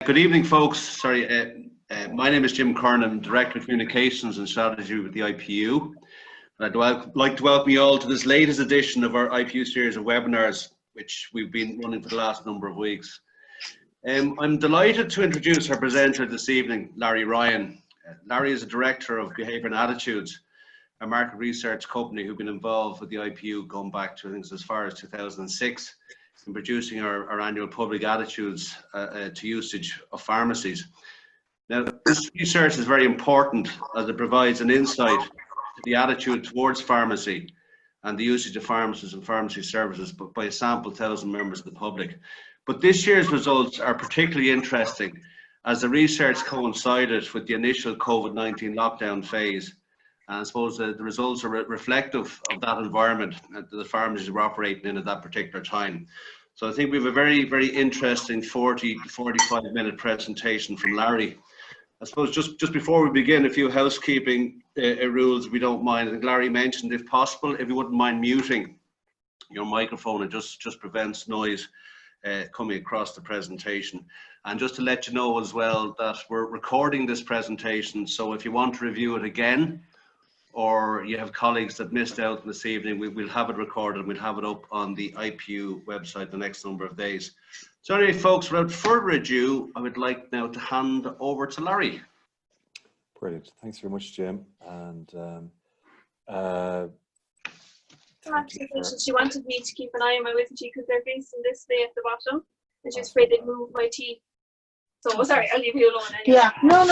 Good evening, folks. My name is Jim Kernan, Director of Communications and Strategy with the IPU. I'd like to welcome you all to this latest edition of our IPU series of webinars, which we've been running for the last number of weeks. I'm delighted to introduce our presenter this evening, Larry Ryan. Larry is a Director of Behaviour and Attitudes, a market research company who've been involved with the IPU going back to, I think, as far as 2006. In producing our annual public attitudes to usage of pharmacies. Now, this research is very important as it provides an insight to the attitude towards pharmacy and the usage of pharmacies and pharmacy services by a sample thousand members of the public. But this year's results are particularly interesting as the research coincided with the initial COVID-19 lockdown phase. And I suppose the results are reflective of that environment that the pharmacies were operating in at that particular time. So I think we have a very, very interesting 40 to 45 minute presentation from Larry. I suppose just before we begin, a few housekeeping rules, if we don't mind. I think Larry mentioned, if possible, if you wouldn't mind muting your microphone, it just prevents noise coming across the presentation. And just to let you know as well that we're recording this presentation, so if you want to review it again, or you have colleagues that missed out this evening, we'll have it recorded and we'll have it up on the IPU website the next number of days. So anyway, folks, without further ado, I would like now to hand over to Larry. Brilliant. Thanks very much, Jim. And she wanted me to keep an eye on my wisdom teeth because they're facing this way at the bottom, and she's afraid they'd move my teeth. So sorry, I'll leave you alone anyway. Yeah. No.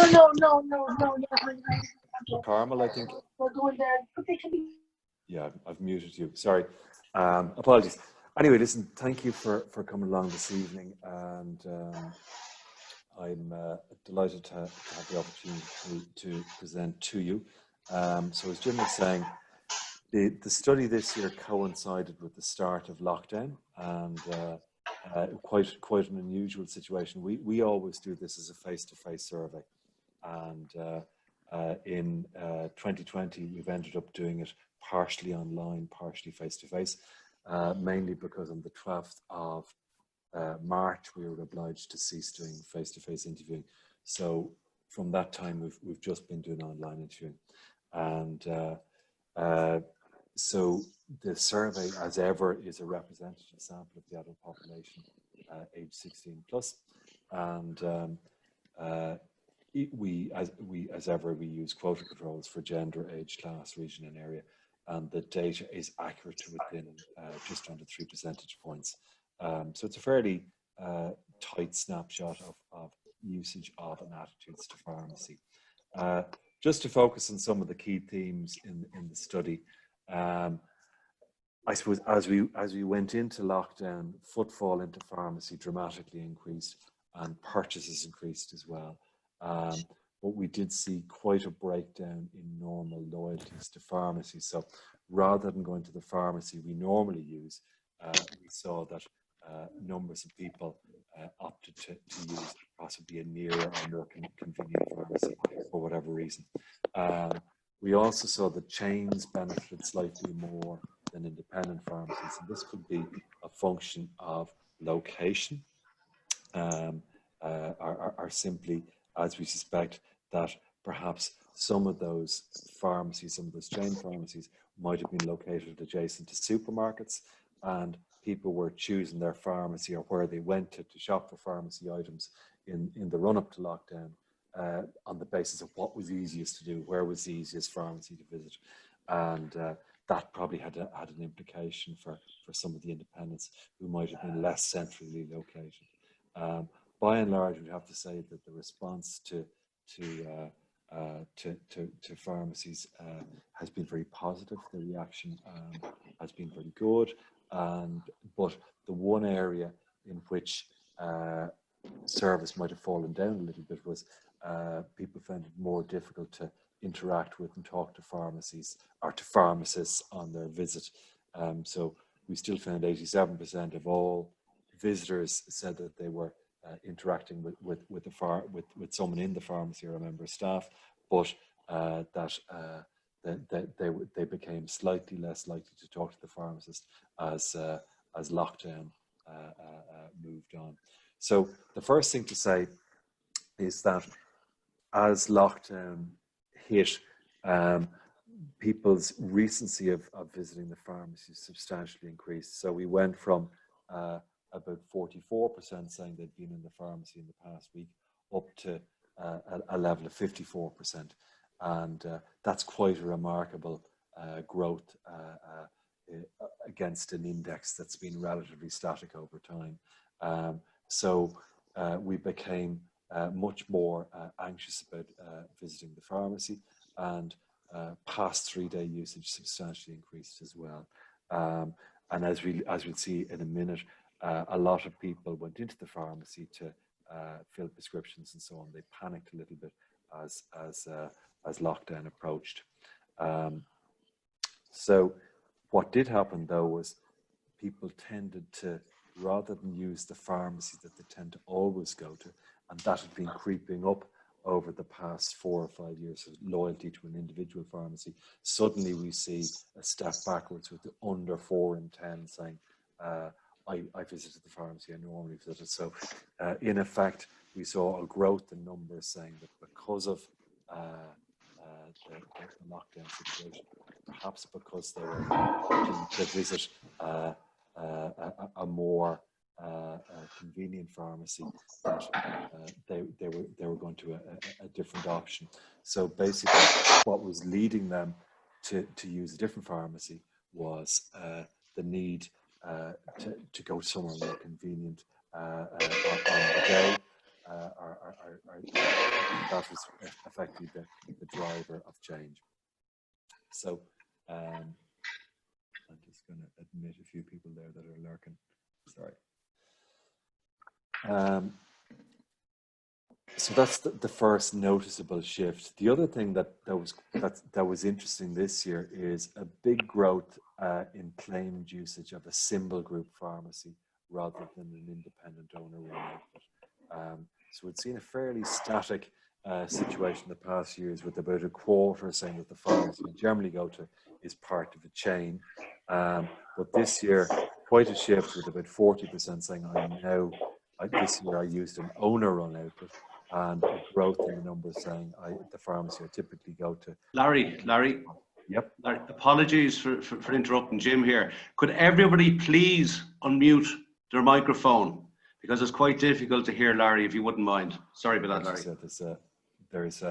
Carmel, I think. We're going there. Yeah, I've muted you. Sorry. Apologies. Anyway, listen, thank you for coming along this evening, and I'm delighted to have the opportunity to present to you. So as Jim was saying, the study this year coincided with the start of lockdown, and quite an unusual situation. We always do this as a face-to-face survey, and in 2020 we've ended up doing it partially online, partially face-to-face, mainly because on the 12th of March we were obliged to cease doing face-to-face interviewing. So from that time we've just been doing online interviewing, and so the survey, as ever, is a representative sample of the adult population age 16 plus, and as ever, we use quota controls for gender, age, class, region and area, and the data is accurate to within just under 3 percentage points. So it's a fairly tight snapshot of usage of and attitudes to pharmacy. Just to focus on some of the key themes in the study, I suppose as we went into lockdown, footfall into pharmacy dramatically increased and purchases increased as well. But we did see quite a breakdown in normal loyalties to pharmacy. So rather than going to the pharmacy we normally use, we saw that numbers of people opted to use possibly a nearer or more convenient pharmacy for whatever reason. We also saw that chains benefited slightly more than independent pharmacies, and this could be a function of location, or simply, as we suspect, that perhaps some of those pharmacies, some of those chain pharmacies might have been located adjacent to supermarkets, and people were choosing their pharmacy or where they went to shop for pharmacy items in the run-up to lockdown on the basis of what was easiest to do, where was the easiest pharmacy to visit, and that probably had an implication for some of the independents who might have been less centrally located. By and large, we'd have to say that the response to pharmacies has been very positive. The reaction has been very good, but the one area in which service might have fallen down a little bit was people found it more difficult to interact with and talk to pharmacies or to pharmacists on their visit. So we still found 87% of all visitors said that they were interacting with someone in the pharmacy or a member of staff, but they became slightly less likely to talk to the pharmacist as lockdown moved on. So the first thing to say is that as lockdown hit, people's recency of visiting the pharmacy substantially increased. So we went from about 44% saying they'd been in the pharmacy in the past week up to a level of 54%. And that's quite a remarkable growth against an index that's been relatively static over time. So we became much more anxious about visiting the pharmacy, and past 3-day usage substantially increased as well. And as we'll see in a minute, a lot of people went into the pharmacy to fill prescriptions and so on. They panicked a little bit as lockdown approached. So what did happen though was people tended to, rather than use the pharmacy that they tend to always go to, and that had been creeping up over the past 4 or 5 years of loyalty to an individual pharmacy, suddenly we see a step backwards with the under 4 in 10 saying, I visited the pharmacy, I normally visited. So in effect, we saw a growth in numbers saying that because of the lockdown situation, perhaps because they were wanting to visit a more convenient pharmacy, that they were going to a different option. So basically, what was leading them to use a different pharmacy was the need to go somewhere more convenient on the day. That was effectively the driver of change. So I'm just going to admit a few people there that are lurking. Sorry. So that's the first noticeable shift. The other thing that was interesting this year is a big growth in claimed usage of a symbol group pharmacy rather than an independent owner-run outfit. So we've seen a fairly static situation in the past years, with about a quarter saying that the pharmacy we generally go to is part of a chain. But this year, quite a shift, with about 40% saying this year I used an owner-run outfit, and a growth in the numbers saying the pharmacy I typically go to. Larry. Yep. Larry, apologies for interrupting Jim here. Could everybody please unmute their microphone? Because it's quite difficult to hear Larry, if you wouldn't mind. Sorry about that, Larry. There's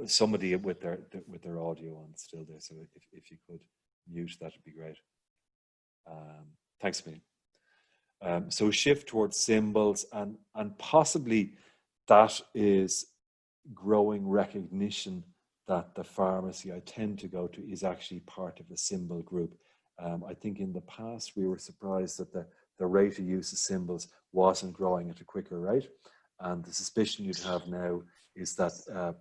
somebody with their audio on still there, so if you could mute, that would be great. Thanks, Amin. So shift towards symbols, and possibly that is growing recognition that the pharmacy I tend to go to is actually part of a symbol group. I think in the past we were surprised that the rate of use of symbols wasn't growing at a quicker rate, and the suspicion you'd have now is that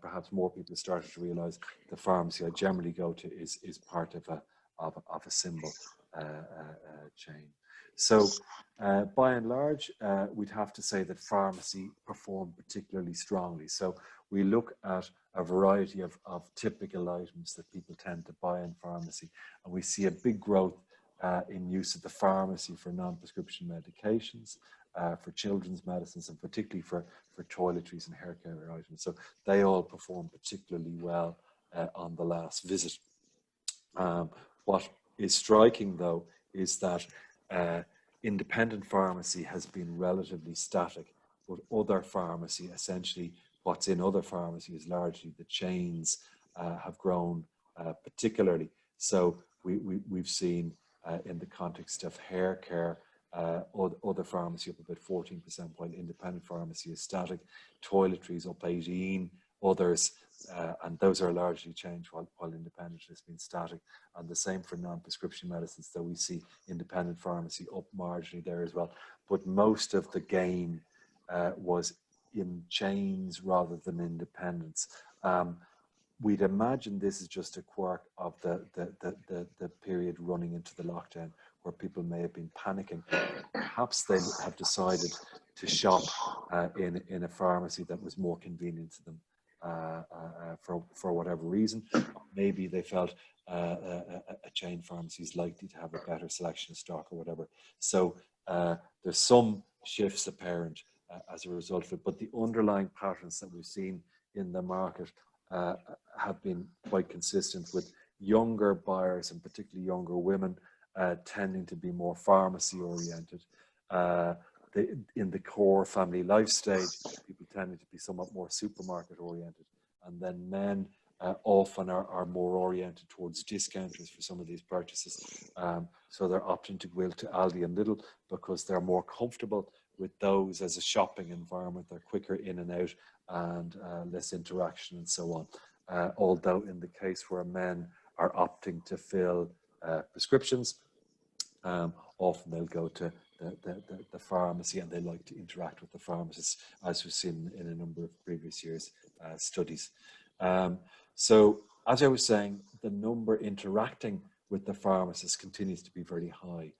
perhaps more people started to realize the pharmacy I generally go to is part of a symbol chain. So by and large, we'd have to say that pharmacy performed particularly strongly. So we look at a variety of typical items that people tend to buy in pharmacy, and we see a big growth in use of the pharmacy for non-prescription medications, for children's medicines, and particularly for toiletries and hair care items. So they all perform particularly well on the last visit. What is striking, though, is that independent pharmacy has been relatively static, but other pharmacy, essentially what's in other pharmacies, largely the chains, have grown particularly. So we've seen in the context of hair care, other pharmacy up about 14%, while independent pharmacy is static. Toiletries up 18%, others, and those are largely changed, while independent has been static. And the same for non-prescription medicines, though we see independent pharmacy up marginally there as well. But most of the gain was in chains rather than independents. We'd imagine this is just a quirk of the period running into the lockdown, where people may have been panicking. Perhaps they have decided to shop in a pharmacy that was more convenient to them for whatever reason. Maybe they felt a chain pharmacy is likely to have a better selection of stock or whatever. So there's some shifts apparent as a result of it. But the underlying patterns that we've seen in the market have been quite consistent, with younger buyers, and particularly younger women, tending to be more pharmacy oriented. In the core family life stage, people tending to be somewhat more supermarket oriented, and then men often are more oriented towards discounters for some of these purchases. So they're opting to go to Aldi and Lidl because they're more comfortable with those as a shopping environment. They're quicker in and out, and less interaction and so on. Although in the case where men are opting to fill prescriptions, often they'll go to the pharmacy, and they like to interact with the pharmacists, as we've seen in a number of previous years' studies. So as I was saying, the number interacting with the pharmacist continues to be very high.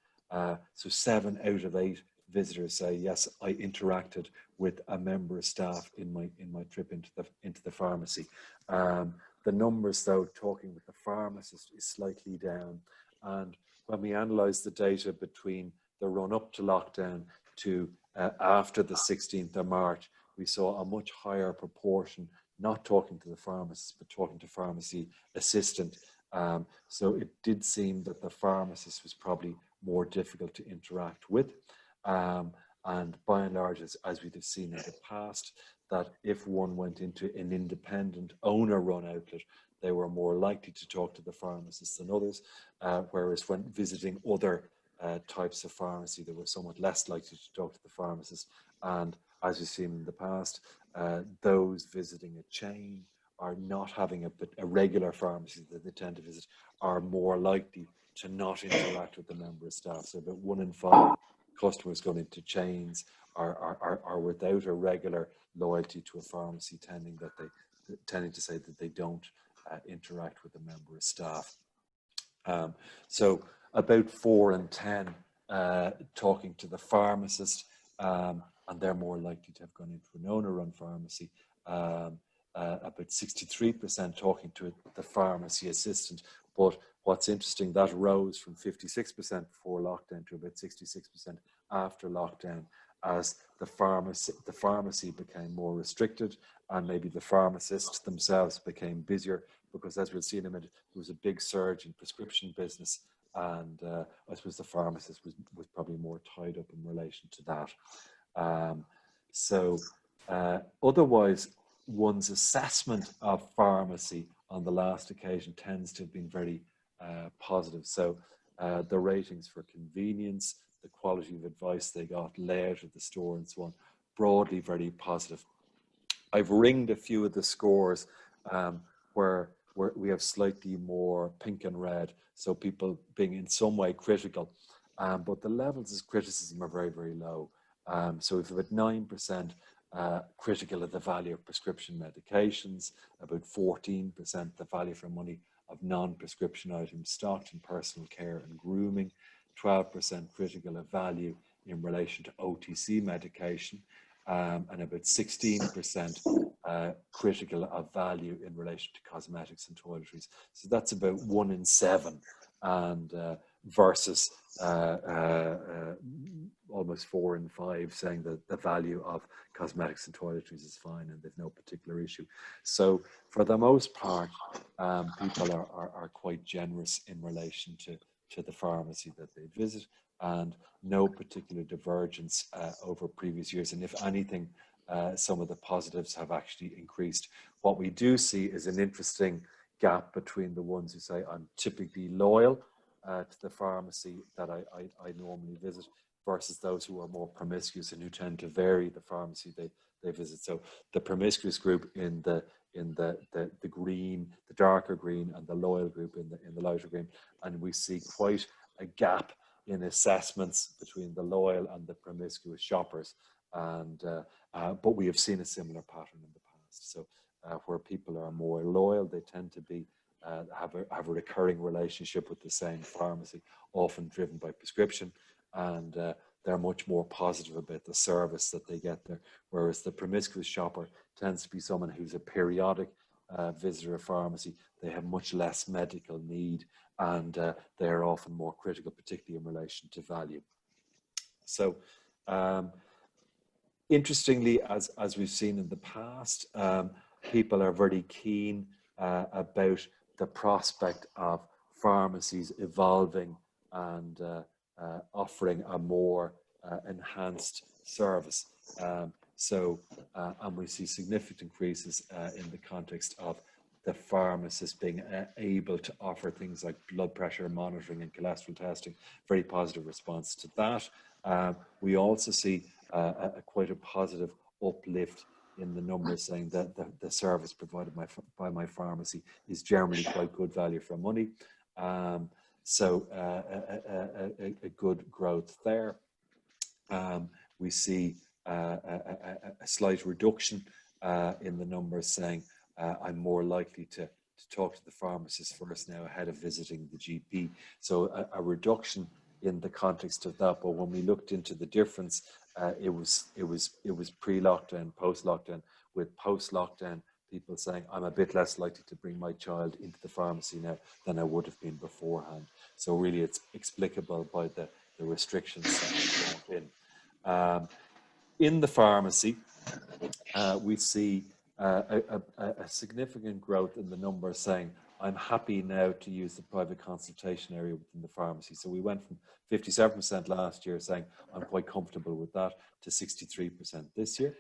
So 7 out of 8 visitors say, yes, I interacted with a member of staff in my trip into the pharmacy. The numbers, though, talking with the pharmacist is slightly down. And when we analyse the data between the run up to lockdown to after the 16th of March, we saw a much higher proportion not talking to the pharmacist, but talking to pharmacy assistant. So it did seem that the pharmacist was probably more difficult to interact with. And by and large, as we've seen in the past, that if one went into an independent owner-run outlet, they were more likely to talk to the pharmacist than others, whereas when visiting other types of pharmacy, they were somewhat less likely to talk to the pharmacist. And as we've seen in the past, those visiting a chain or not having a regular pharmacy that they tend to visit are more likely to not interact with the member of staff. So about 1 in 5 customers going into chains are without a regular loyalty to a pharmacy, tending to say that they don't interact with a member of staff. So about 4 in 10 talking to the pharmacist, and they're more likely to have gone into an owner-run pharmacy. About 63% talking to the pharmacy assistant. But what's interesting, that rose from 56% before lockdown to about 66% after lockdown, as the pharmacy became more restricted, and maybe the pharmacists themselves became busier, because as we'll see in a minute, there was a big surge in prescription business, and I suppose the pharmacist was probably more tied up in relation to that. Otherwise, one's assessment of pharmacy on the last occasion tends to have been very positive. So the ratings for convenience, the quality of advice they got, layout of the store and so on, broadly very positive. I've ringed a few of the scores where we have slightly more pink and red, so people being in some way critical, but the levels of criticism are very, very low. So we've about 9% critical of the value of prescription medications, about 14% the value for money of non-prescription items stocked in personal care and grooming, 12% critical of value in relation to OTC medication, and about 16% critical of value in relation to cosmetics and toiletries. So that's about 1 in 7, and versus almost 4 in 5 saying that the value of cosmetics and toiletries is fine and there's no particular issue. So for the most part, people are quite generous in relation to the pharmacy that they visit, and no particular divergence over previous years. And if anything, some of the positives have actually increased. What we do see is an interesting gap between the ones who say, I'm typically loyal to the pharmacy that I normally visit, versus those who are more promiscuous and who tend to vary the pharmacy they visit. So the promiscuous group in the green, the darker green, and the loyal group in the lighter green, and we see quite a gap in assessments between the loyal and the promiscuous shoppers. And but we have seen a similar pattern in the past. So where people are more loyal, they tend to be have a recurring relationship with the same pharmacy, often driven by prescription, and they're much more positive about the service that they get there. Whereas the promiscuous shopper tends to be someone who's a periodic visitor of pharmacy. They have much less medical need, and they are often more critical, particularly in relation to value. So Interestingly, as we've seen in the past, people are very keen about the prospect of pharmacies evolving and offering a more enhanced service. And we see significant increases in the context of the pharmacist being able to offer things like blood pressure monitoring and cholesterol testing. Very positive response to that. We also see quite a positive uplift in the numbers saying that the service provided by my pharmacy is generally quite good value for money. So a good growth there. We see a slight reduction in the numbers saying I'm more likely to talk to the pharmacist first now ahead of visiting the GP. So a reduction in the context of that. But when we looked into the difference, it was pre-lockdown, post-lockdown. With post-lockdown, people saying I'm a bit less likely to bring my child into the pharmacy now than I would have been beforehand. So really, it's explicable by the restrictions that are brought in. In the pharmacy, we see a significant growth in the numbers saying, I'm happy now to use the private consultation area within the pharmacy. So we went from 57% last year saying, I'm quite comfortable with that, to 63% this year.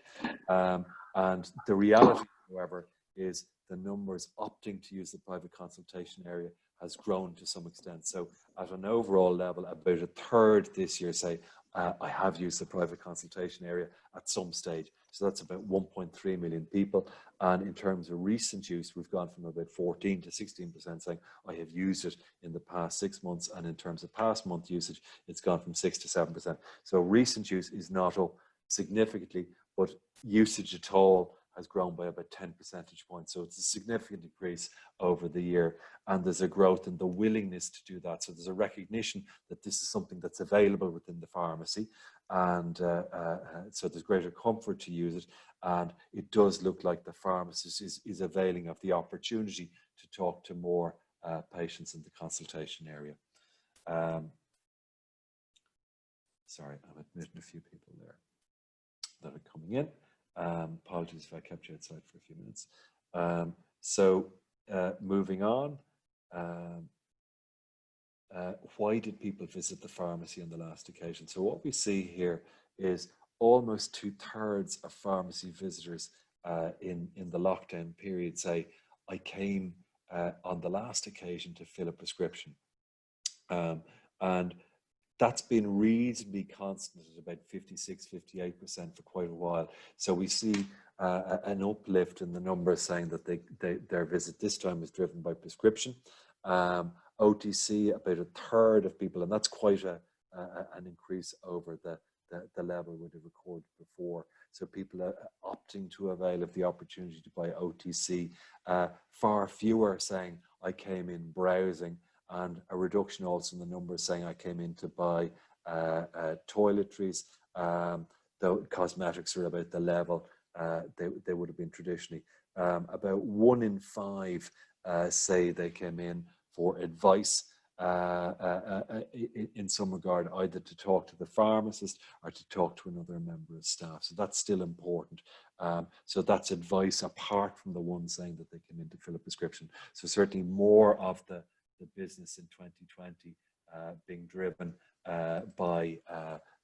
And the reality, however, is the numbers opting to use the private consultation area has grown to some extent. So at an overall level, about a third this year say, I have used the private consultation area at some stage. So that's about 1.3 million people. And in terms of recent use, we've gone from about 14 to 16% saying, I have used it in the past 6 months. And in terms of past month usage, it's gone from 6 to 7%. So recent use is not up significantly, but usage at all has grown by about 10 percentage points. So it's a significant increase over the year. And there's a growth in the willingness to do that. So there's a recognition that this is something that's available within the pharmacy. And so there's greater comfort to use it. And it does look like the pharmacist is availing of the opportunity to talk to more patients in the consultation area. Sorry, I'm admitting a few people there that are coming in. Apologies if I kept you outside for a few minutes. Moving on, why did people visit the pharmacy on the last occasion? So what we see here is almost 2/3 of pharmacy visitors in the lockdown period say, I came on the last occasion to fill a prescription. And that's been reasonably constant at about 56-58% for quite a while. So we see an uplift in the numbers saying that their visit this time is driven by prescription. OTC, about a third of people, and that's quite an increase over the level we have recorded before. So people are opting to avail of the opportunity to buy OTC. Far fewer saying, I came in browsing, and a reduction also in the numbers saying I came in to buy toiletries, though cosmetics are about the level they would have been traditionally. About 1 in 5 say they came in for advice in some regard, either to talk to the pharmacist or to talk to another member of staff. So that's still important. So that's advice apart from the one saying that they came in to fill a prescription. So certainly more of the business in 2020 being driven by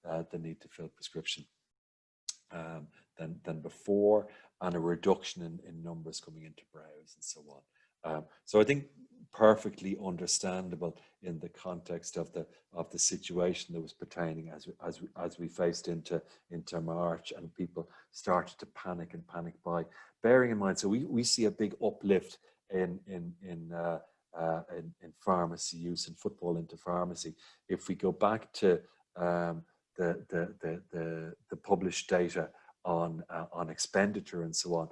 the need to fill prescription than before, and a reduction in numbers coming into browse and so on. So I think perfectly understandable in the context of the situation that was pertaining as we faced into March, and people started to panic buy. Bearing in mind, so we see a big uplift in pharmacy use and footfall into pharmacy. If we go back to the published data on expenditure and so on,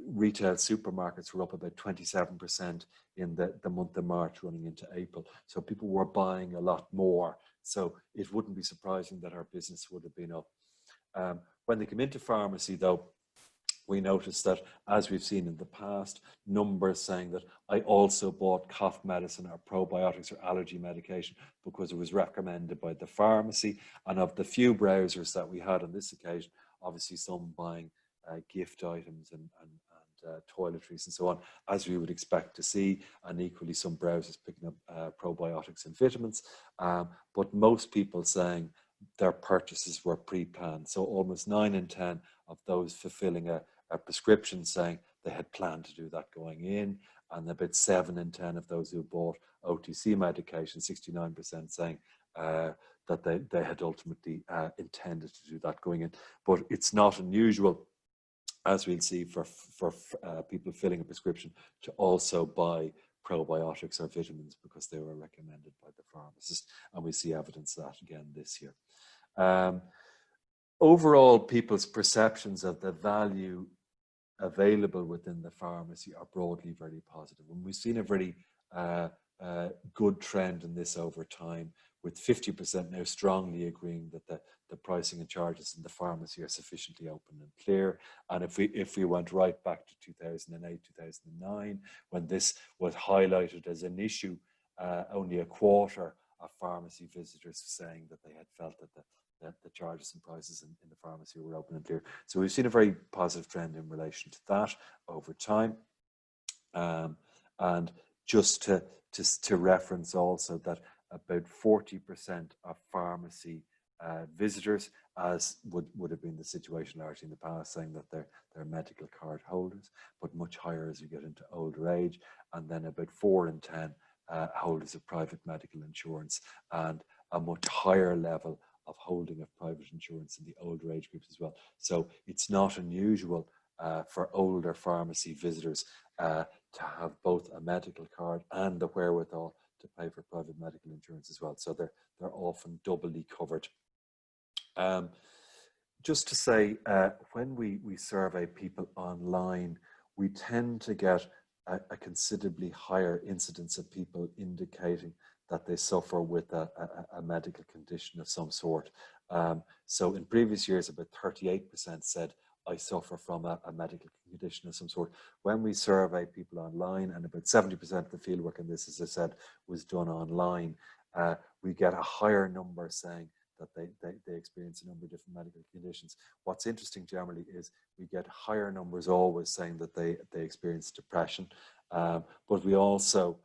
retail supermarkets were up about 27% in the month of March running into April. So people were buying a lot more. So it wouldn't be surprising that our business would have been up. When they come into pharmacy though, we noticed that, as we've seen in the past, numbers saying that I also bought cough medicine or probiotics or allergy medication because it was recommended by the pharmacy. And of the few browsers that we had on this occasion, obviously some buying gift items and toiletries and so on, as we would expect to see, and equally some browsers picking up probiotics and vitamins, but most people saying their purchases were pre-planned. So almost 9 in 10 of those fulfilling a prescription saying they had planned to do that going in, and about 7 in 10 of those who bought OTC medication, 69% saying that they had ultimately intended to do that going in. But it's not unusual, as we'll see, for people filling a prescription to also buy probiotics or vitamins because they were recommended by the pharmacist, and we see evidence of that again this year. Overall, people's perceptions of the value available within the pharmacy are broadly very positive, and we've seen a very good trend in this over time, with 50% now strongly agreeing that the pricing and charges in the pharmacy are sufficiently open and clear. And if we went right back to 2008, 2009, when this was highlighted as an issue, only a quarter of pharmacy visitors saying that they had felt that the charges and prices in the pharmacy were open and clear. So we've seen a very positive trend in relation to that over time. And just to reference also that about 40% of pharmacy visitors, as would have been the situation largely in the past, saying that they're medical card holders, but much higher as you get into older age, and then about 4 in 10 holders of private medical insurance, and a much higher level of holding of private insurance in the older age groups as well. So it's not unusual for older pharmacy visitors to have both a medical card and the wherewithal to pay for private medical insurance as well. So they're often doubly covered. Just to say, when we survey people online, we tend to get a considerably higher incidence of people indicating that they suffer with a medical condition of some sort. So in previous years, about 38% said, I suffer from a medical condition of some sort. When we survey people online, and about 70% of the fieldwork in this, as I said, was done online, we get a higher number saying that they experience a number of different medical conditions. What's interesting generally is we get higher numbers always saying that they experience depression, but we also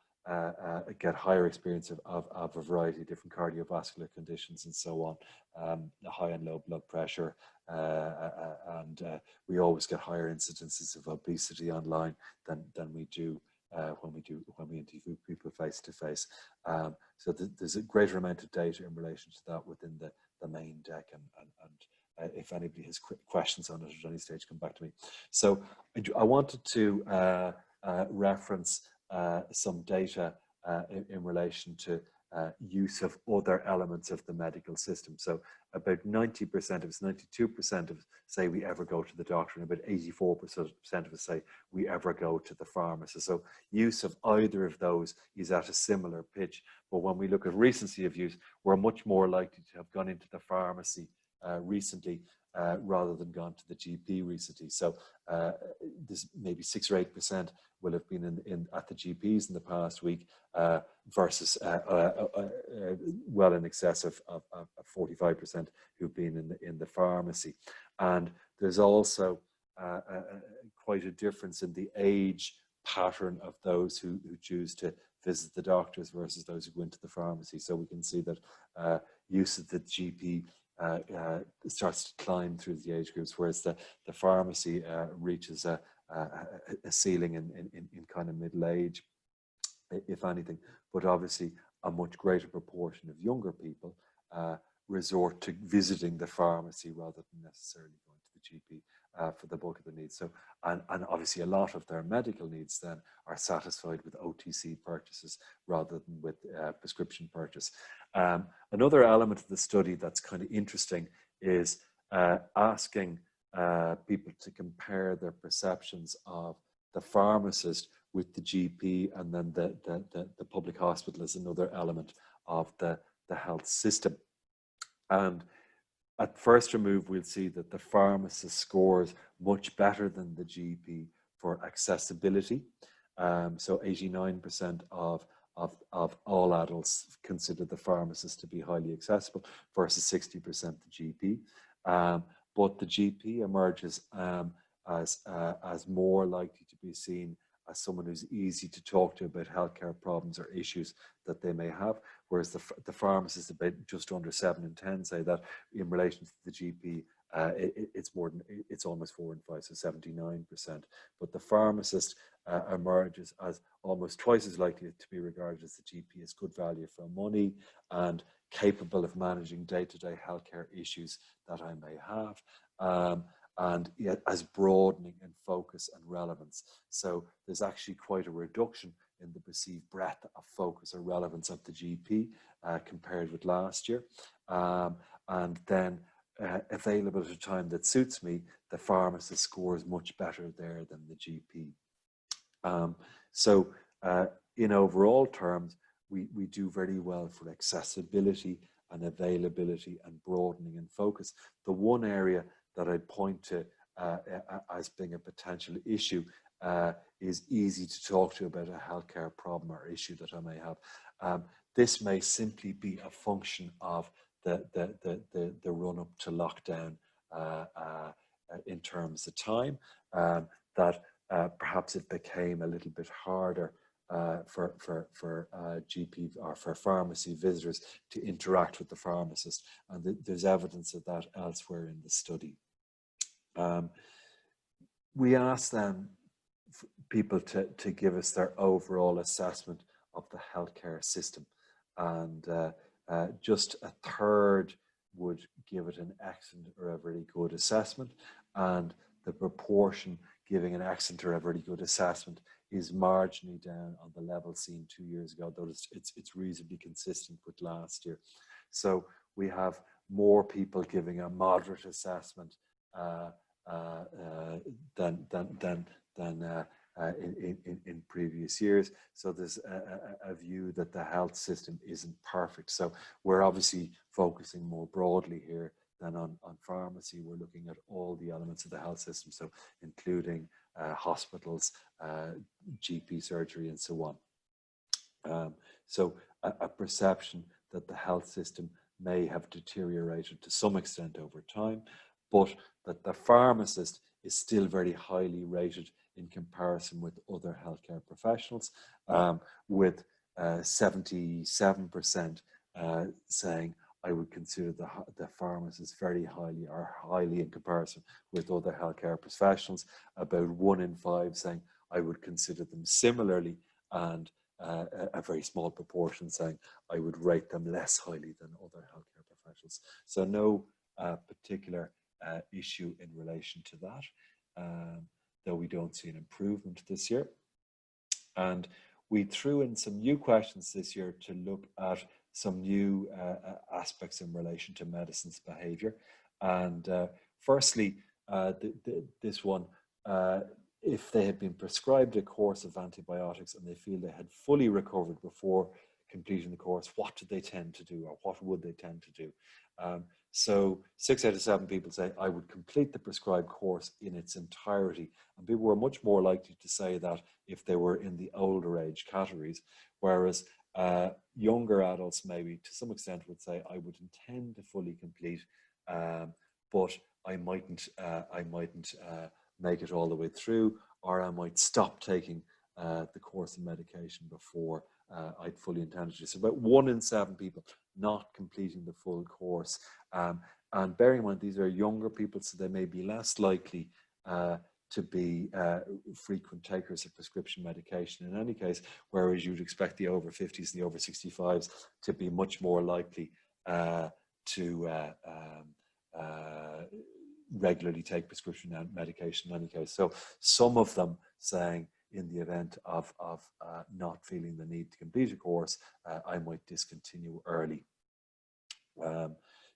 get higher experience of a variety of different cardiovascular conditions and so on, high and low blood pressure, and we always get higher incidences of obesity online than we do when we interview people face to face. So there's a greater amount of data in relation to that within the main deck, and if anybody has questions on it at any stage, come back to me. So I wanted to reference some data in relation to use of other elements of the medical system. So about 90% of us, 92% of us say we ever go to the doctor, and about 84% of us say we ever go to the pharmacist. So use of either of those is at a similar pitch. But when we look at recency of use, we're much more likely to have gone into the pharmacy recently rather than gone to the GP recently. So there's maybe 6 or 8% will have been at the GPs in the past week versus well in excess of 45% who've been in the pharmacy. And there's also quite a difference in the age pattern of those who choose to visit the doctors versus those who go into the pharmacy. So we can see that use of the GP starts to climb through the age groups, whereas the pharmacy reaches a ceiling in kind of middle age, if anything. But obviously a much greater proportion of younger people resort to visiting the pharmacy rather than necessarily going to the GP for the bulk of the needs. So, and obviously a lot of their medical needs then are satisfied with OTC purchases rather than with prescription purchase. Another element of the study that's kind of interesting is asking people to compare their perceptions of the pharmacist with the GP, and then the public hospital is another element of the health system. And at first remove, we'll see that the pharmacist scores much better than the GP for accessibility. So 89% of all adults consider the pharmacist to be highly accessible versus 60% the GP. But the GP emerges as more likely to be seen as someone who's easy to talk to about healthcare problems or issues that they may have, whereas the pharmacist, about just under 7 in 10 say that in relation to the GP, it's almost 4 in 5, so 79%. But the pharmacist emerges as almost twice as likely to be regarded as the GP as good value for money and capable of managing day-to-day healthcare issues that I may have. And yet as broadening in focus and relevance. So there's actually quite a reduction in the perceived breadth of focus or relevance of the GP compared with last year. And then available at a time that suits me, the pharmacist scores much better there than the GP. So in overall terms, we do very well for accessibility and availability and broadening in focus. The one area that I'd point to as being a potential issue is easy to talk to about a healthcare problem or issue that I may have. This may simply be a function of the run-up to lockdown in terms of time, that perhaps it became a little bit harder for GP or for pharmacy visitors to interact with the pharmacist, and there's evidence of that elsewhere in the study. We asked them, people to give us their overall assessment of the healthcare system, and just a third would give it an excellent or a very good assessment, and the proportion giving an excellent or a very good assessment is marginally down on the level seen 2 years ago, though it's reasonably consistent with last year. So we have more people giving a moderate assessment than in previous years. So there's a view that the health system isn't perfect. So we're obviously focusing more broadly here than on pharmacy. We're looking at all the elements of the health system, so including hospitals, GP surgery, and so on. So a perception that the health system may have deteriorated to some extent over time, but that the pharmacist is still very highly rated in comparison with other healthcare professionals, with 77% saying I would consider the pharmacist very highly in comparison with other healthcare professionals, about 1 in 5 saying I would consider them similarly, and a very small proportion saying I would rate them less highly than other healthcare professionals. So no particular issue in relation to that, though we don't see an improvement this year. And we threw in some new questions this year to look at some new aspects in relation to medicine's behaviour. And firstly, this one, if they had been prescribed a course of antibiotics and they feel they had fully recovered before completing the course, what did they tend to do, or what would they tend to do? So 6 out of 7 people say, I would complete the prescribed course in its entirety. And people were much more likely to say that if they were in the older age categories, whereas younger adults maybe to some extent would say, I would intend to fully complete, but I mightn't make it all the way through, or I might stop taking the course of medication before I'd fully intended to. So about 1 in 7 people not completing the full course. And bearing in mind, these are younger people, so they may be less likely to be frequent takers of prescription medication in any case, whereas you'd expect the over 50s and the over 65s to be much more likely to regularly take prescription medication in any case. So some of them saying, in the event of not feeling the need to complete a course, I might discontinue early.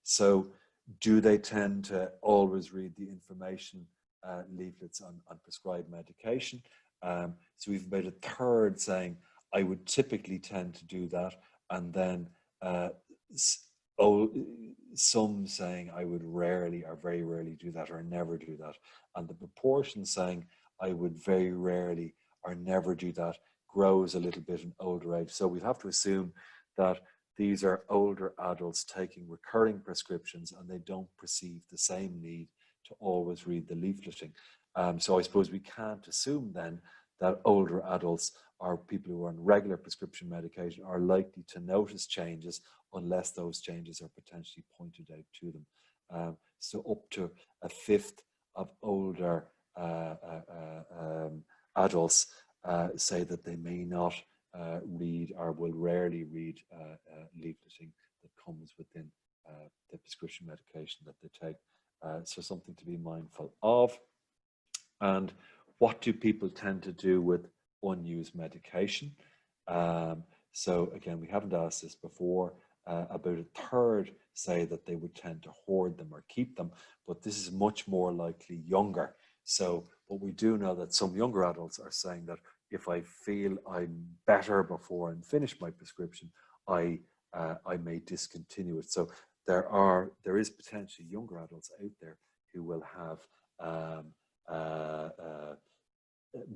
So do they tend to always read the information leaflets on prescribed medication? So we've about a third saying, I would typically tend to do that. And then some saying I would rarely or very rarely do that or never do that. And the proportion saying I would very rarely or never do that grows a little bit in older age. So we have to assume that these are older adults taking recurring prescriptions and they don't perceive the same need to always read the leafleting. So I suppose we can't assume then that older adults or people who are on regular prescription medication are likely to notice changes unless those changes are potentially pointed out to them. So up to a fifth of older adults say that they may not read or will rarely read leafleting that comes within the prescription medication that they take. So something to be mindful of. And what do people tend to do with unused medication? So again, we haven't asked this before. About a third say that they would tend to hoard them or keep them, but this is much more likely younger. So what we do know that some younger adults are saying that if I feel I'm better before I'm finished my prescription, I may discontinue it. So there is potentially younger adults out there who will have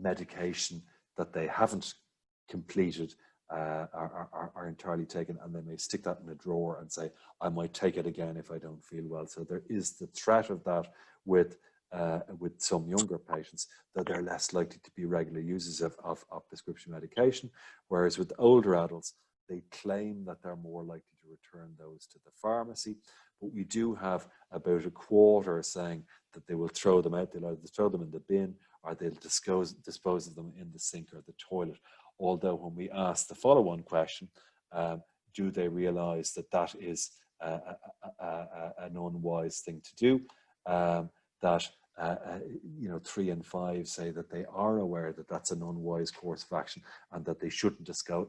medication that they haven't completed are entirely taken, and they may stick that in a drawer and say, I might take it again if I don't feel well. So there is the threat of that with some younger patients, that they're less likely to be regular users of prescription medication, whereas with older adults, they claim that they're more likely to return those to the pharmacy. But we do have about a quarter saying that they will throw them out. They'll either throw them in the bin or they'll dispose of them in the sink or the toilet. Although when we ask the follow-on question, do they realize that that is an unwise thing to do? That 3 in 5 say that they are aware that that's an unwise course of action and that they shouldn't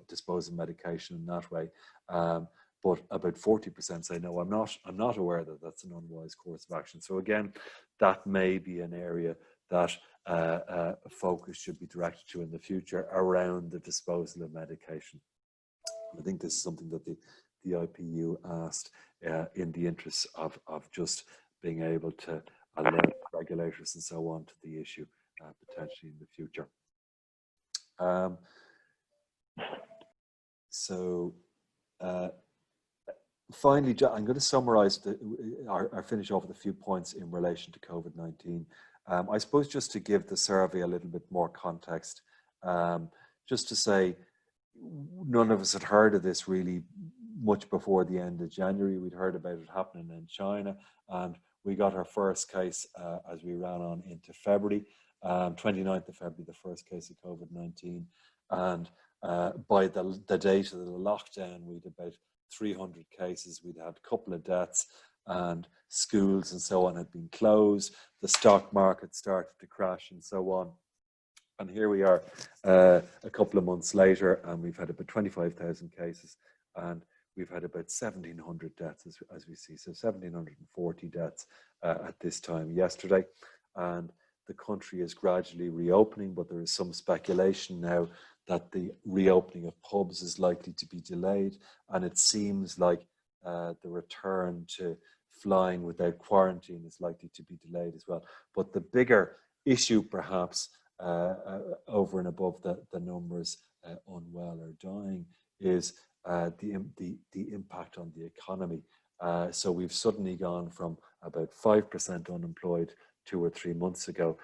dispose of medication in that way. But about 40% say, no, I'm not aware that that's an unwise course of action. So again, that may be an area that focus should be directed to in the future around the disposal of medication. I think this is something that the IPU asked in the interest of just being able to alert regulators and so on to the issue potentially in the future. Finally, I'm going to summarize or finish off with a few points in relation to COVID-19. I suppose just to give the survey a little bit more context, just to say none of us had heard of this really much before the end of January. We'd heard about it happening in China, and we got our first case as we ran on into February, 29th of February, the first case of COVID-19. And by the date of the lockdown, we'd about 300 cases. We'd had a couple of deaths, and schools and so on had been closed. The stock market started to crash and so on. And here we are a couple of months later, and we've had about 25,000 cases, and we've had about 1,700 deaths as we see. So 1,740 deaths at this time yesterday. And the country is gradually reopening, but there is some speculation now that the reopening of pubs is likely to be delayed. And it seems like the return to flying without quarantine is likely to be delayed as well. But the bigger issue, perhaps, over and above the numbers unwell or dying, is the impact on the economy. So we've suddenly gone from about 5% unemployed 2 or 3 months ago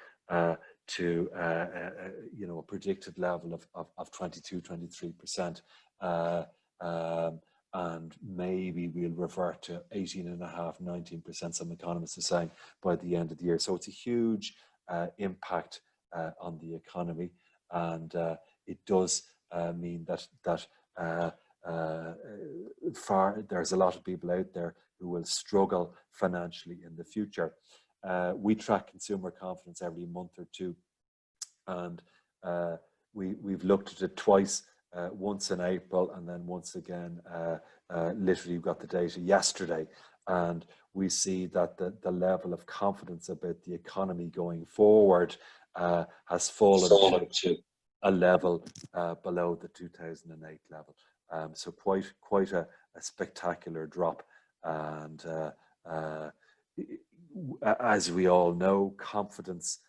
to a predicted level of 22, 23%. And maybe we'll revert to 18.5, 19%, some economists are saying, by the end of the year. So it's a huge impact on the economy, and it does mean that there's a lot of people out there who will struggle financially in the future. We track consumer confidence every month or two, and we've looked at it twice, once in April and then once again, literally we got the data yesterday, and we see that the level of confidence about the economy going forward has fallen to a level below the 2008 level. So quite a spectacular drop. And as we all know, confidence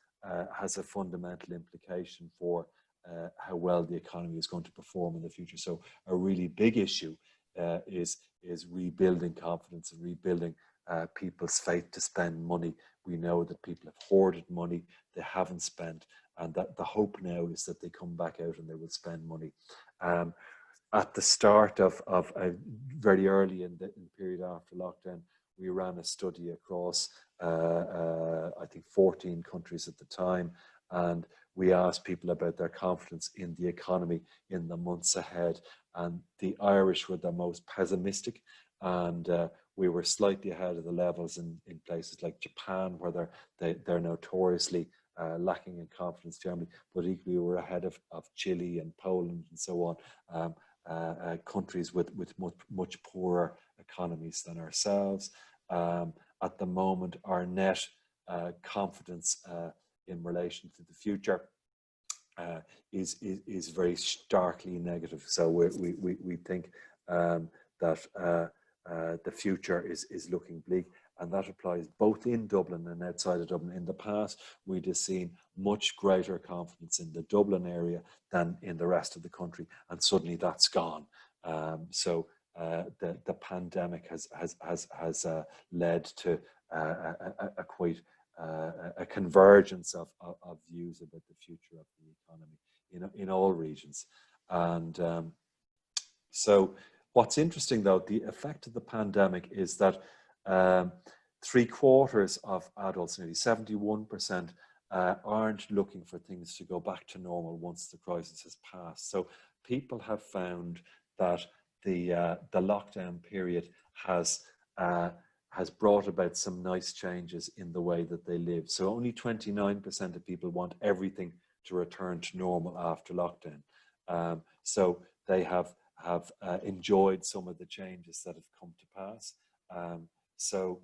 has a fundamental implication for how well the economy is going to perform in the future. So a really big issue is rebuilding confidence and rebuilding people's faith to spend money. We know that people have hoarded money, they haven't spent, and that the hope now is that they come back out and they will spend money. At the start of very early in the period after lockdown, we ran a study across, I think, 14 countries at the time, and we asked people about their confidence in the economy in the months ahead, and the Irish were the most pessimistic, and we were slightly ahead of the levels in places like Japan, where they're notoriously lacking in confidence generally, but equally we were ahead of Chile and Poland and so on, countries with much poorer economies than ourselves. At the moment, our net confidence in relation to the future is very starkly negative. So we think that the future is looking bleak, and that applies both in Dublin and outside of Dublin. In the past, we'd have seen much greater confidence in the Dublin area than in the rest of the country, and suddenly that's gone. So the pandemic has led to a quite a convergence of views about the future of the economy in all regions. And so what's interesting, though, the effect of the pandemic is that 3/4 of adults, nearly 71%, aren't looking for things to go back to normal once the crisis has passed. So people have found that the lockdown period has brought about some nice changes in the way that they live. So only 29% of people want everything to return to normal after lockdown. So they have enjoyed some of the changes that have come to pass. So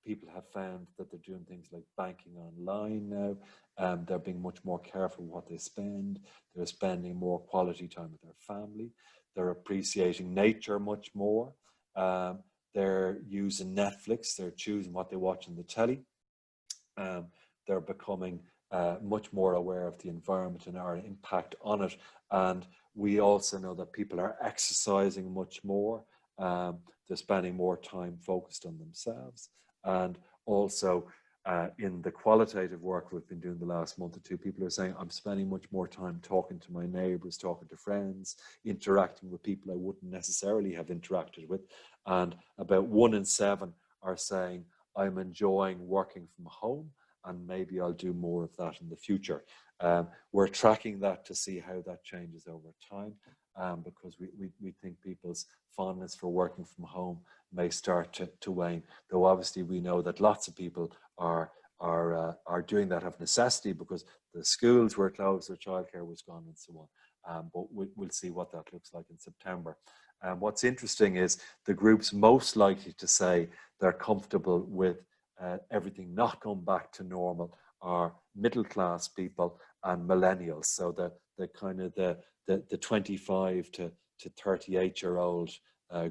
people have found that they're doing things like banking online now. They're being much more careful what they spend. They're spending more quality time with their family. They're appreciating nature much more. They're using Netflix. They're choosing what they watch on the telly. They're becoming much more aware of the environment and our impact on it. And we also know that people are exercising much more. They're spending more time focused on themselves. And also in the qualitative work we've been doing the last month or two, people are saying, I'm spending much more time talking to my neighbours, talking to friends, interacting with people I wouldn't necessarily have interacted with. And about 1 in 7 are saying, I'm enjoying working from home, and maybe I'll do more of that in the future. We're tracking that to see how that changes over time, because we think people's fondness for working from home may start to wane. Though obviously we know that lots of people are doing that of necessity because the schools were closed, their childcare was gone, and so on. But we'll see what that looks like in September. What's interesting is the groups most likely to say they're comfortable with everything not going back to normal are middle class people and millennials. So the kind of the 25 to 38-year-old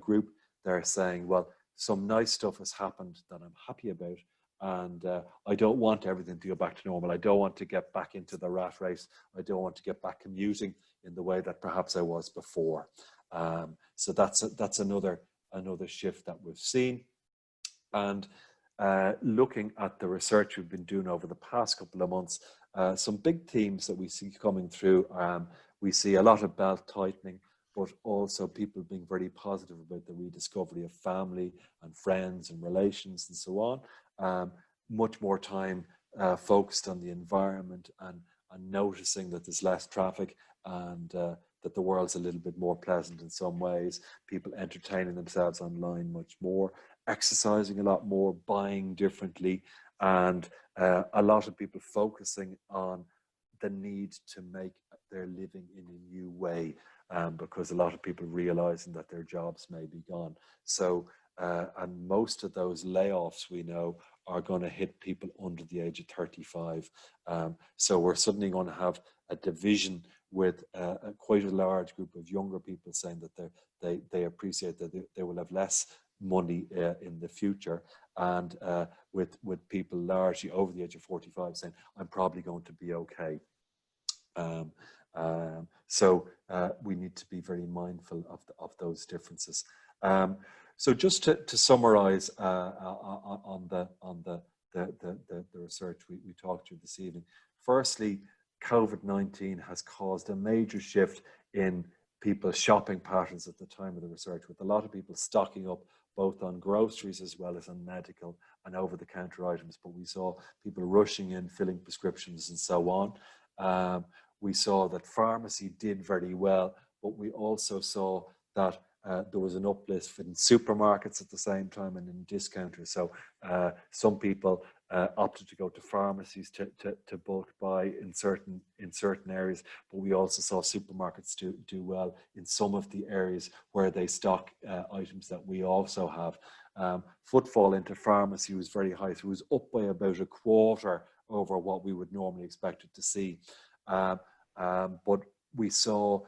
group, they're saying, well, some nice stuff has happened that I'm happy about, and I don't want everything to go back to normal. I don't want to get back into the rat race. I don't want to get back commuting in the way that perhaps I was before. So that's another shift that we've seen. And looking at the research we've been doing over the past couple of months, some big themes that we see coming through. We see a lot of belt tightening, but also people being very positive about the rediscovery of family and friends and relations and so on. Much more time focused on the environment and noticing that there's less traffic and that the world's a little bit more pleasant in some ways. People entertaining themselves online much more, exercising a lot more, buying differently, and a lot of people focusing on the need to make their living in a new way, because a lot of people realizing that their jobs may be gone. So, and most of those layoffs we know are going to hit people under the age of 35. So we're suddenly going to have a division with quite a large group of younger people saying that they appreciate that they will have less money in the future, and with people largely over the age of 45 saying, I'm probably going to be okay. So we need to be very mindful of those differences. So just to summarize on the research we talked to this evening. Firstly, COVID-19 has caused a major shift in people's shopping patterns at the time of the research, with a lot of people stocking up both on groceries as well as on medical and over-the-counter items. But we saw people rushing in, filling prescriptions and so on. We saw that pharmacy did very well, but we also saw that there was an uplift in supermarkets at the same time and in discounters. So some people opted to go to pharmacies to bulk buy in certain areas, but we also saw supermarkets do well in some of the areas where they stock items that we also have. Footfall into pharmacy was very high, so it was up by about a quarter over what we would normally expect it to see. But we saw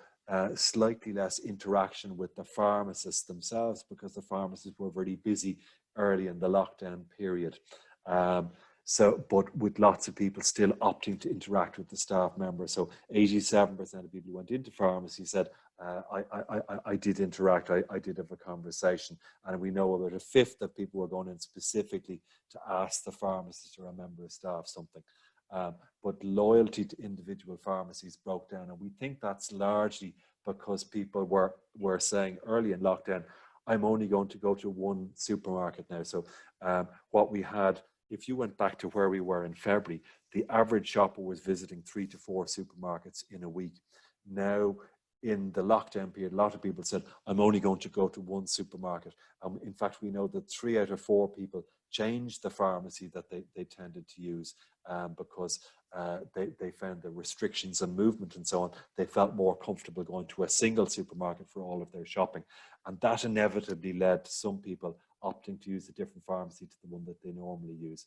slightly less interaction with the pharmacists themselves, because the pharmacists were very busy early in the lockdown period. But with lots of people still opting to interact with the staff members. So 87% of people who went into pharmacy said, I did interact, I did have a conversation. And we know about a fifth of people were going in specifically to ask the pharmacist or a member of staff something. But loyalty to individual pharmacies broke down, and we think that's largely because people were saying early in lockdown, I'm only going to go to one supermarket now. So what we had, if you went back to where we were in February, the average shopper was visiting 3 to 4 supermarkets in a week. Now, in the lockdown period, a lot of people said, I'm only going to go to one supermarket. In fact, we know that 3 out of 4 people changed the pharmacy that they tended to use because they found the restrictions on movement and so on. They felt more comfortable going to a single supermarket for all of their shopping. And that inevitably led to some people opting to use a different pharmacy to the one that they normally use.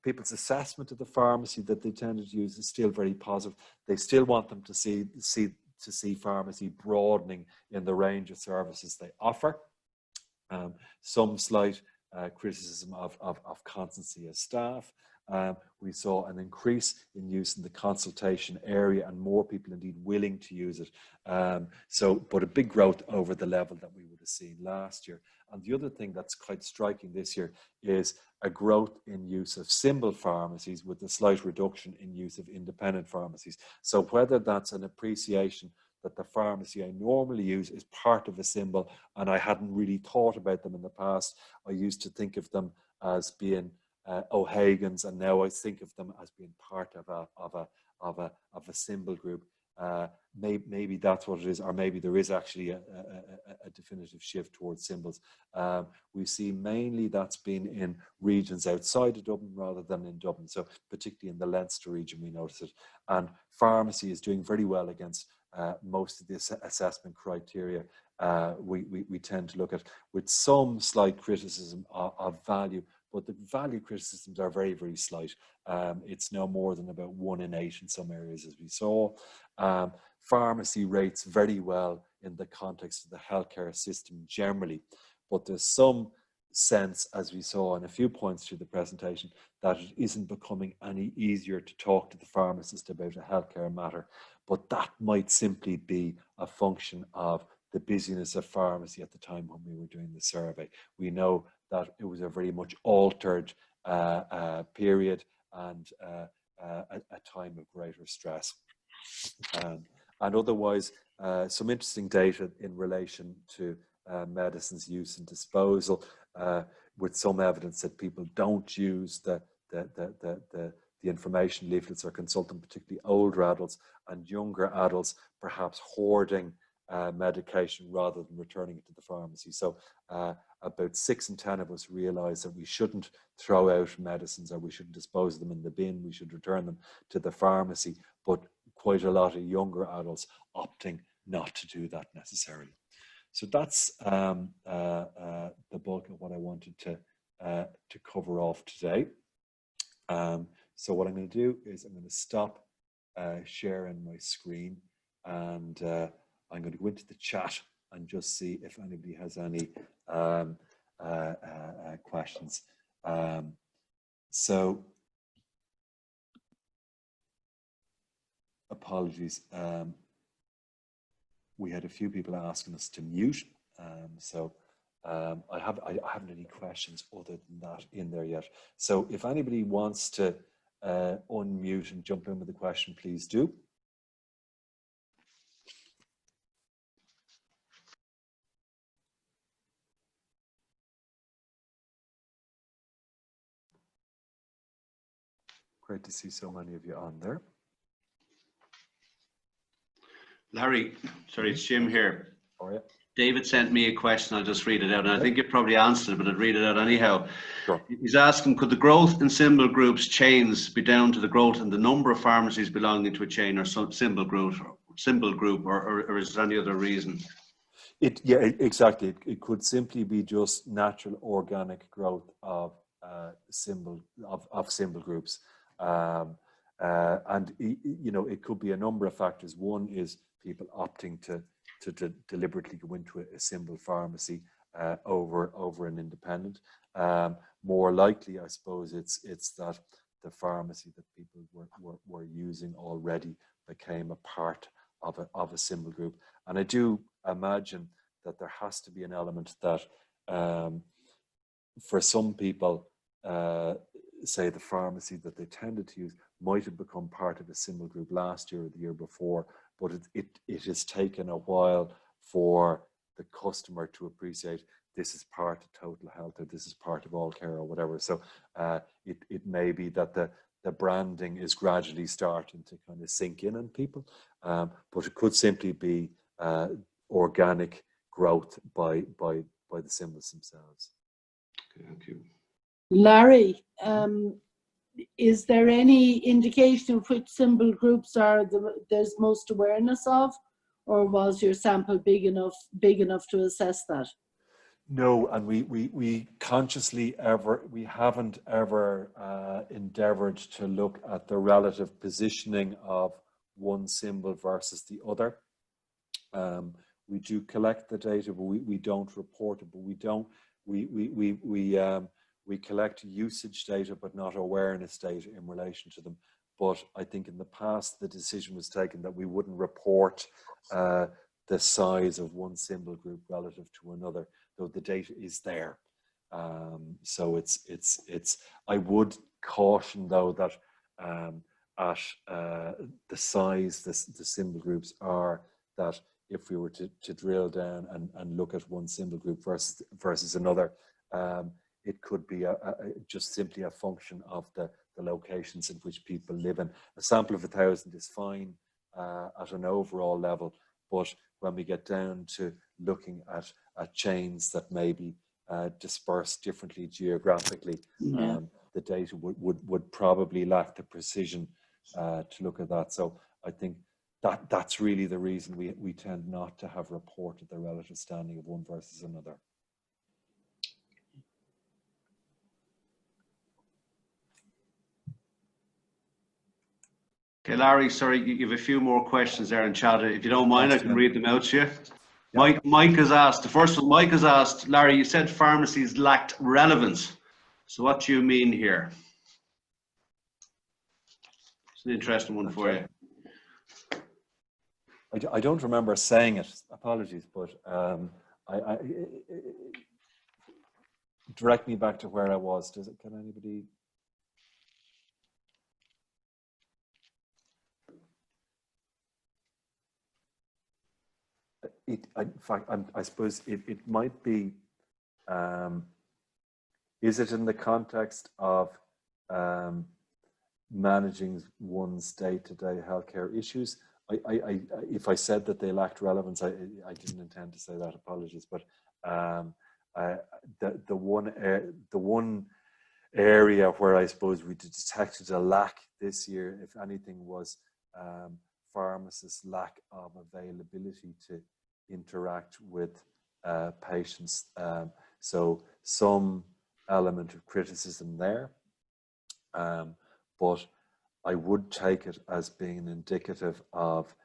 People's assessment of the pharmacy that they tended to use is still very positive. They still want them to see pharmacy broadening in the range of services they offer. Some slight criticism of constancy of staff. We saw an increase in use in the consultation area, and more people indeed willing to use it. But a big growth over the level that we would have seen last year. And the other thing that's quite striking this year is a growth in use of symbol pharmacies, with a slight reduction in use of independent pharmacies. So whether that's an appreciation that the pharmacy I normally use is part of a symbol, and I hadn't really thought about them in the past. I used to think of them as being O'Hagan's, and now I think of them as being part of a symbol group. Maybe that's what it is, or maybe there is actually a definitive shift towards symbols. We see mainly that's been in regions outside of Dublin rather than in Dublin. So particularly in the Leinster region, we notice it. And pharmacy is doing very well against most of the assessment criteria we tend to look at, with some slight criticism of value. But the value criticisms are very, very slight. It's no more than about 1 in 8 in some areas, as we saw. Pharmacy rates very well in the context of the healthcare system generally. But there's some sense, as we saw in a few points through the presentation, that it isn't becoming any easier to talk to the pharmacist about a healthcare matter. But that might simply be a function of the busyness of pharmacy at the time when we were doing the survey. We know that it was a very much altered period and a time of greater stress. And otherwise, some interesting data in relation to medicines use and disposal, with some evidence that people don't use the information leaflets or consulting, particularly older adults, and younger adults perhaps hoarding medication rather than returning it to the pharmacy. So about 6 in 10 of us realize that we shouldn't throw out medicines, or we shouldn't dispose of them in the bin. We should return them to the pharmacy, but quite a lot of younger adults opting not to do that necessarily. So that's the bulk of what I wanted to cover off today. So what I'm going to do is I'm going to stop sharing my screen, and I'm going to go into the chat and just see if anybody has any questions. So apologies. We had a few people asking us to mute. I haven't any questions other than that in there yet. So if anybody wants to unmute and jump in with a question, please do. Great to see so many of you on there. Larry, sorry, it's Jim here. How are you? David sent me a question. I'll just read it out. And I think you probably answered it, but I'd read it out anyhow. Sure. He's asking, could the growth in symbol groups chains be down to the growth in the number of pharmacies belonging to a chain or some symbol group, or is there any other reason? Yeah, exactly. It could simply be just natural organic growth of symbol groups. And you know, it could be a number of factors. One is people opting to deliberately go into a symbol pharmacy over an independent. More likely, I suppose, it's that the pharmacy that people were using already became a part of a symbol group. And I do imagine that there has to be an element that for some people, say the pharmacy that they tended to use might have become part of a symbol group last year or the year before, but it has taken a while for the customer to appreciate this is part of total health, or this is part of all care, or whatever. So it may be that the branding is gradually starting to kind of sink in on people, but it could simply be organic growth by the symbols themselves. Okay, thank you. Larry, is there any indication of which symbol groups there's most awareness of, or was your sample big enough to assess that? No, and we consciously we haven't ever endeavored to look at the relative positioning of one symbol versus the other. We do collect the data, but we don't report it. But we collect usage data, but not awareness data in relation to them. But I think in the past, the decision was taken that we wouldn't report the size of one symbol group relative to another, though the data is there. So it's. I would caution though that at the size the symbol groups are, that if we were to drill down and look at one symbol group versus another, it could be just simply a function of the locations in which people live in. A sample of 1,000 is fine at an overall level, but when we get down to looking at chains that may be dispersed differently geographically, the data would probably lack the precision to look at that. So I think that's really the reason we tend not to have reported the relative standing of one versus another. Okay, Larry, sorry, you have a few more questions there in chat. If you don't mind, I can read them out to you. Yeah. Mike has asked, the first one, Mike has asked, Larry, you said pharmacies lacked relevance. So what do you mean here? It's an interesting one for you. I don't remember saying it, apologies, but I direct me back to where I was. Can anybody? In fact, I suppose it might be, is it in the context of managing one's day-to-day healthcare issues? If I said that they lacked relevance, I didn't intend to say that, apologies. But the one area where I suppose we detected a lack this year, if anything, was pharmacists' lack of availability to interact with patients. So some element of criticism there, but I would take it as being indicative of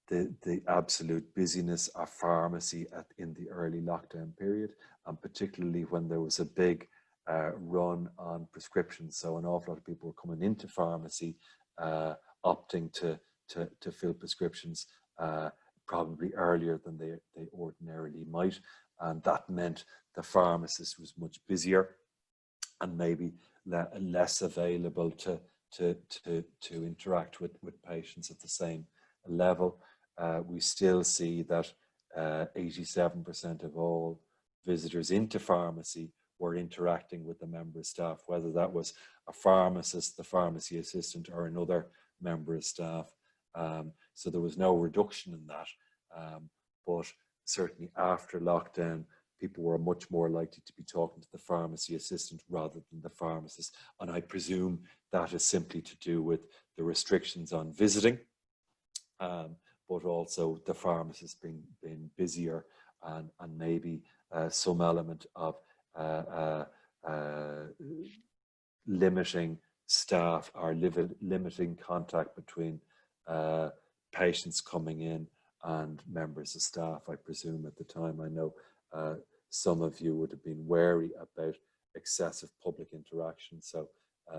the absolute busyness of pharmacy in the early lockdown period, and particularly when there was a big run on prescriptions. So an awful lot of people were coming into pharmacy, opting to fill prescriptions probably earlier than they ordinarily might, and that meant the pharmacist was much busier and maybe less available to interact with patients at the same level. We still see that 87% of all visitors into pharmacy were interacting with the member of staff, whether that was a pharmacist, the pharmacy assistant, or another member of staff. So there was no reduction in that, but certainly after lockdown, people were much more likely to be talking to the pharmacy assistant rather than the pharmacist. And I presume that is simply to do with the restrictions on visiting, but also the pharmacist being busier, and maybe some element of limiting staff or limiting contact between patients coming in and members of staff, I presume, at the time. I know some of you would have been wary about excessive public interaction, so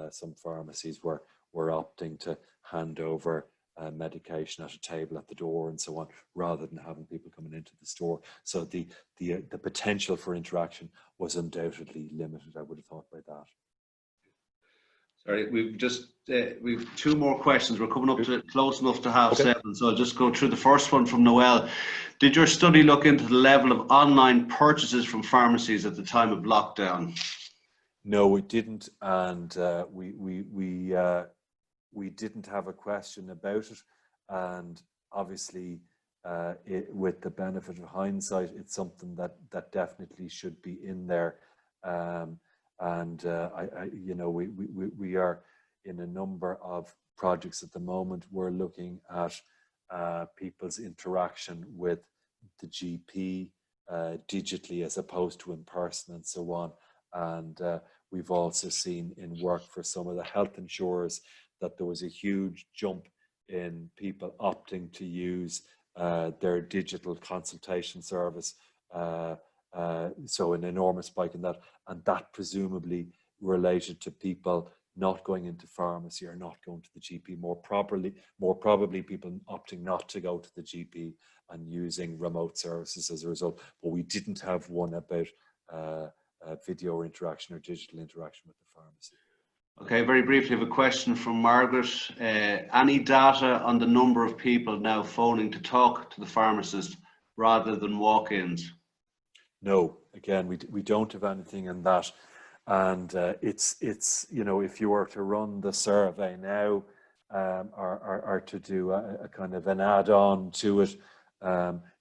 some pharmacies were opting to hand over medication at a table at the door and so on, rather than having people coming into the store. So the potential for interaction was undoubtedly limited, I would have thought, by that. Sorry, we've 2 more questions. We're coming up to close enough to 7:30, so I'll just go through the first one from Noel. Did your study look into the level of online purchases from pharmacies at the time of lockdown? No, we didn't, and we didn't have a question about it. And obviously, with the benefit of hindsight, it's something that definitely should be in there. We are in a number of projects at the moment. We're looking at people's interaction with the GP digitally as opposed to in person and so on. And we've also seen in work for some of the health insurers that there was a huge jump in people opting to use their digital consultation service. So an enormous spike in that, and that presumably related to people not going into pharmacy or not going to the GP. More probably people opting not to go to the GP and using remote services as a result. But we didn't have one about video interaction or digital interaction with the pharmacy. Okay, very briefly, I have a question from Margaret. Any data on the number of people now phoning to talk to the pharmacist rather than walk-ins? No, again, we don't have anything in that. And it's if you were to run the survey now, or to do a kind of an add-on to it,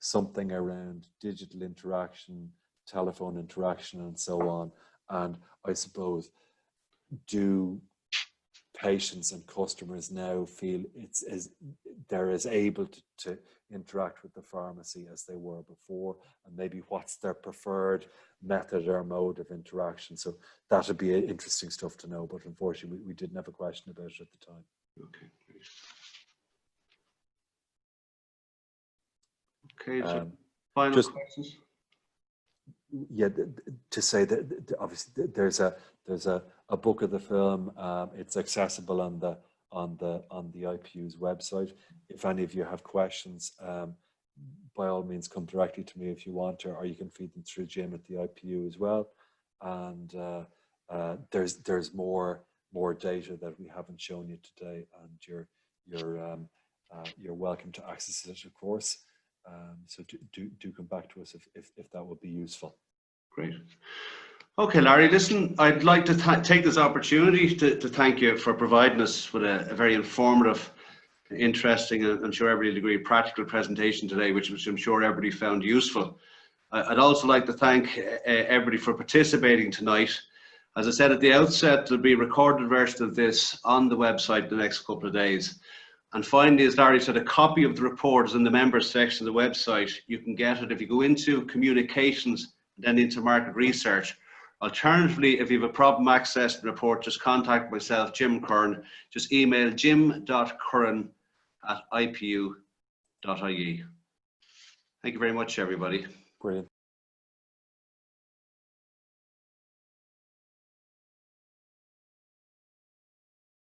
something around digital interaction, telephone interaction, and so on. And I suppose, do patients and customers now feel they're as able to interact with the pharmacy as they were before, and maybe what's their preferred method or mode of interaction? So that would be interesting stuff to know, but unfortunately we didn't have a question about it at the time. Okay, great. Okay, so final questions? Yeah, to say that obviously there's a book of the film. It's accessible on the IPU's website. If any of you have questions, by all means come directly to me if you want to, or you can feed them through Jim at the IPU as well. And there's more data that we haven't shown you today, and you're welcome to access it, of course. So do come back to us if that would be useful. Great. Okay, Larry, listen, I'd like to take this opportunity to thank you for providing us with a very informative, interesting, and I'm sure everybody will agree, practical presentation today, which I'm sure everybody found useful. I'd also like to thank everybody for participating tonight. As I said at the outset, there'll be a recorded version of this on the website the next couple of days. And finally, as Larry said, a copy of the report is in the members section of the website. You can get it if you go into communications, then into market research. Alternatively, if you have a problem accessing the report, just contact myself, Jim Curran. Just email jim.curran@ipu.ie. Thank you very much, everybody. Brilliant.